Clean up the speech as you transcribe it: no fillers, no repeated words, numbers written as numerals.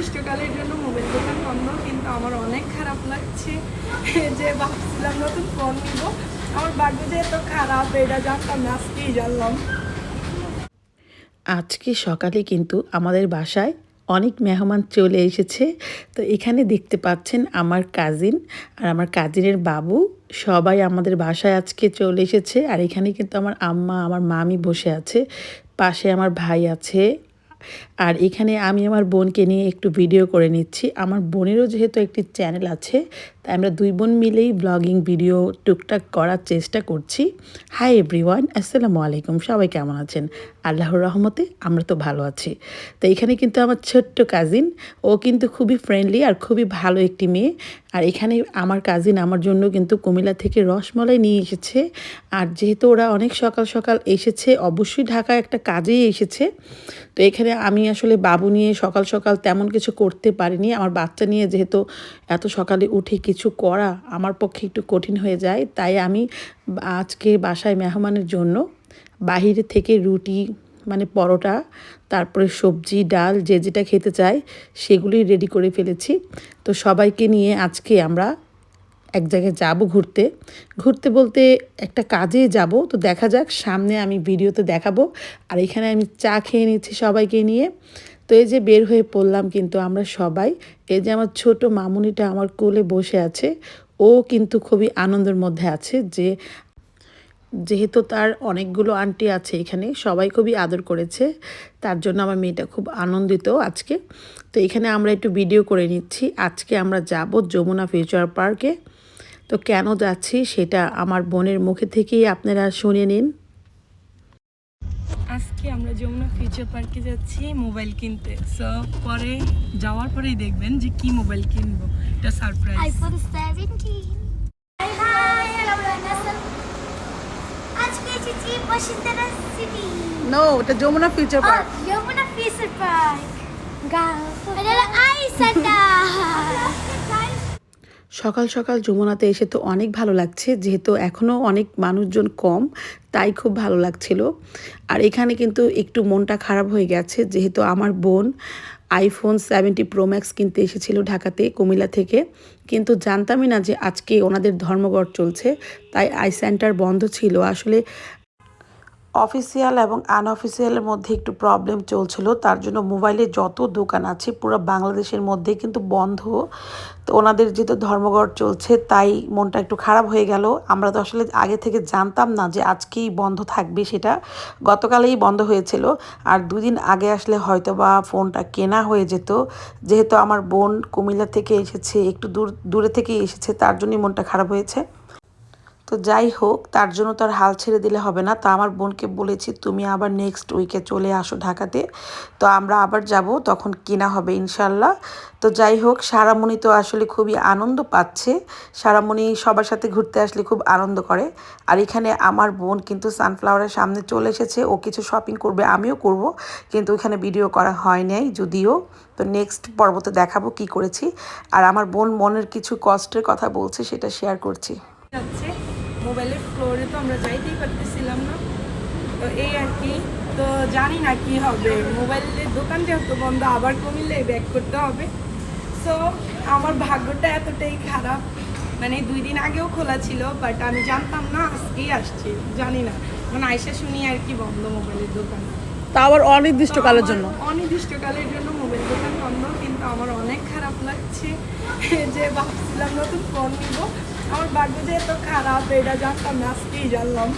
অনির্দিষ্টকালের জন্য মোবাইল দোকান বন্ধ, কিন্তু আমার অনেক খারাপ লাগছে যে ভাবছিলাম নতুন ফোন নিব। আমার ভাগ্য যে এত খারাপ এটা জানতাম না, আজকেই জানলাম। আজকে সকালে কিন্তু আমাদের বাসায় অনেক মেহমান চলে এসেছে। তো এখানে দেখতে পাচ্ছেন আমার কাজিন আর আমার কাজিনের বাবু সবাই আমাদের বাসায় আজকে চলে এসেছে। আর এখানে কিন্তু আমার আম্মা, আমার মামি বসে আছে, পাশে আমার ভাই আছে। আর এখানে আমি আমার বোনকে নিয়ে একটু ভিডিও করে নিচ্ছি। আমার বোনেরও যেহেতু একটি চ্যানেল আছে, তাই আমরা দুই বোন মিলেই ব্লগিং ভিডিও টুকটাক করার চেষ্টা করছি। হাই এভরিওয়ান, আসসালামু আলাইকুম। সবাই কেমন আছেন? আল্লাহর রহমতে আমরা তো ভালো আছি। তো এখানে কিন্তু আমার ছোট্ট কাজিন, ও কিন্তু খুবই ফ্রেন্ডলি আর খুবই ভালো একটি মেয়ে। আর এখানে আমার কাজিন আমার জন্য কিন্তু কুমিল্লা থেকে রসমালাই নিয়ে এসেছে। আর যেহেতু ওরা অনেক সকাল সকাল এসেছে, অবশ্যই ঢাকায় একটা কাজেই এসেছে। তো এখানে আমি আসলে বাবু নিয়ে সকাল সকাল তেমন কিছু করতে পারিনি। আমার বাচ্চা নিয়ে যেহেতু এত সকালে উঠে কিছু করা আমার পক্ষে একটু কঠিন হয়ে যায়, তাই আমি আজকে বাসায় মেহমানের জন্য বাহিরে থেকে রুটি, মানে পরোটা, তারপরে সবজি ডাল যে যেটা খেতে চায় সেগুলি রেডি করে ফেলেছি। তো সবাইকে নিয়ে আজকে আমরা এক জায়গায় যাব ঘুরতে। ঘুরতে বলতে একটা কাজে যাব। তো দেখা যাক, সামনে আমি ভিডিওতে দেখাবো। আর এখানে আমি চা খেয়ে নিচ্ছি সবাইকে নিয়ে। তো এই যে বের হয়ে পড়লাম কিন্তু আমরা সবাই। এই যে আমার ছোট মামুনিটা আমার কোলে বসে আছে, ও কিন্তু খুবই আনন্দের মধ্যে আছে যে যেহেতু তার অনেকগুলো আন্টি আছে এখানে, সবাই খুবই আদর করেছে, তার জন্য আমার মেয়েটা খুব আনন্দিত আজকে। তো এখানে আমরা একটু ভিডিও করে নিচ্ছি। আজকে আমরা যাব যমুনা ফিউচার পার্কে। তো কেন যাচ্ছি সেটা আমার বোনের মুখে থেকেই আপনারা শুনে নিন। আজকে আমরা যমুনা ফিউচার পার্কে যাচ্ছি মোবাইল কিনতে। সো পরে যাওয়ার পরেই দেখবেন যে কি মোবাইল কিনবো, এটা surprise. iPhone 17. Hi, hello, Vanessa. আজকে এসেছি বসুন্ধরা সিটি। নো, এটা Jamuna future park. Jamuna future park. এটা হলো আইসাটা। সকাল সকাল যমুনাতে এসে তো অনেক ভালো লাগছে, যেহেতু এখনও অনেক মানুষজন কম, তাই খুব ভালো লাগছিল। আর এখানে কিন্তু একটু মনটা খারাপ হয়ে গেছে, যেহেতু আমার বোন আইফোন 70 প্রো ম্যাক্স কিনতে এসেছিল ঢাকাতে কুমিল্লা থেকে, কিন্তু জানতামই না যে আজকে ওনাদের ধর্মঘট চলছে, তাই আই সেন্টার বন্ধ ছিল। আসলে অফিসিয়াল এবং আনঅফিসিয়ালের মধ্যে একটু প্রবলেম চলছিল, তার জন্য মোবাইলে যত দোকান আছে পুরো বাংলাদেশের মধ্যে কিন্তু বন্ধ। তো ওনাদের যেহেতু ধর্মঘট চলছে, তাই মনটা একটু খারাপ হয়ে গেল। আমরা তো আসলে আগে থেকে জানতাম না যে আজকেই বন্ধ থাকবে, সেটা গতকালেই বন্ধ হয়েছিল। আর দুদিন আগে আসলে হয়তো বা ফোনটা কেনা হয়ে যেত। যেহেতু আমার বোন কুমিল্লা থেকে এসেছে, একটু দূরে থেকেই এসেছে, তার জন্যই মনটা খারাপ হয়েছে। তো যাই হোক, তার জন্য তো আর হাল ছেড়ে দিলে হবে না। তা আমার বোনকে বলেছি, তুমি আবার নেক্সট উইকে চলে আসো ঢাকাতে, তো আমরা আবার যাব, তখন কেনা হবে ইনশাল্লাহ। তো যাই হোক, সারামণি তো আসলে খুবই আনন্দ পাচ্ছে। সারামণি সবার সাথে ঘুরতে আসলে খুব আনন্দ করে। আর এখানে আমার বোন কিন্তু সানফ্লাওয়ারের সামনে চলে এসেছে, ও কিছু শপিং করবে, আমিও করব, কিন্তু ওখানে ভিডিও করা হয় নাই যদিও। তো নেক্সট পর্বতে দেখাবো কি করেছি। আর আমার বোন মনের কিছু কষ্টের কথা বলছে, সেটা শেয়ার করছি। যাচ্ছে মোবাইলের ফ্লোরে, তো আমরা যাইতেই পারতেছিলাম না। তো এই আর কি, তো জানি না কি হবে। মোবাইলের দোকান যেহেতু বন্ধ, আবার কমিলে ব্যাক করতে হবে। সো আমার ভাগ্যটা এতটাই খারাপ, মানে 2 দিন আগেও খোলা ছিল, বাট আমি জানতাম না আজকেই আসছি, জানি না, মানে আইসা শুনি আর কি বন্ধ মোবাইলের দোকান। তা আবার অনির্দিষ্টকালের জন্য। অনির্দিষ্টকালের জন্য মোবাইল দোকান বন্ধ, কিন্তু আমার অনেক খারাপ লাগছে যে ভাবছিলাম নতুন ফোন নিব। আমার ভাগ্য যে এত খারাপ এটা জানতাম না, আজকেই জানলাম।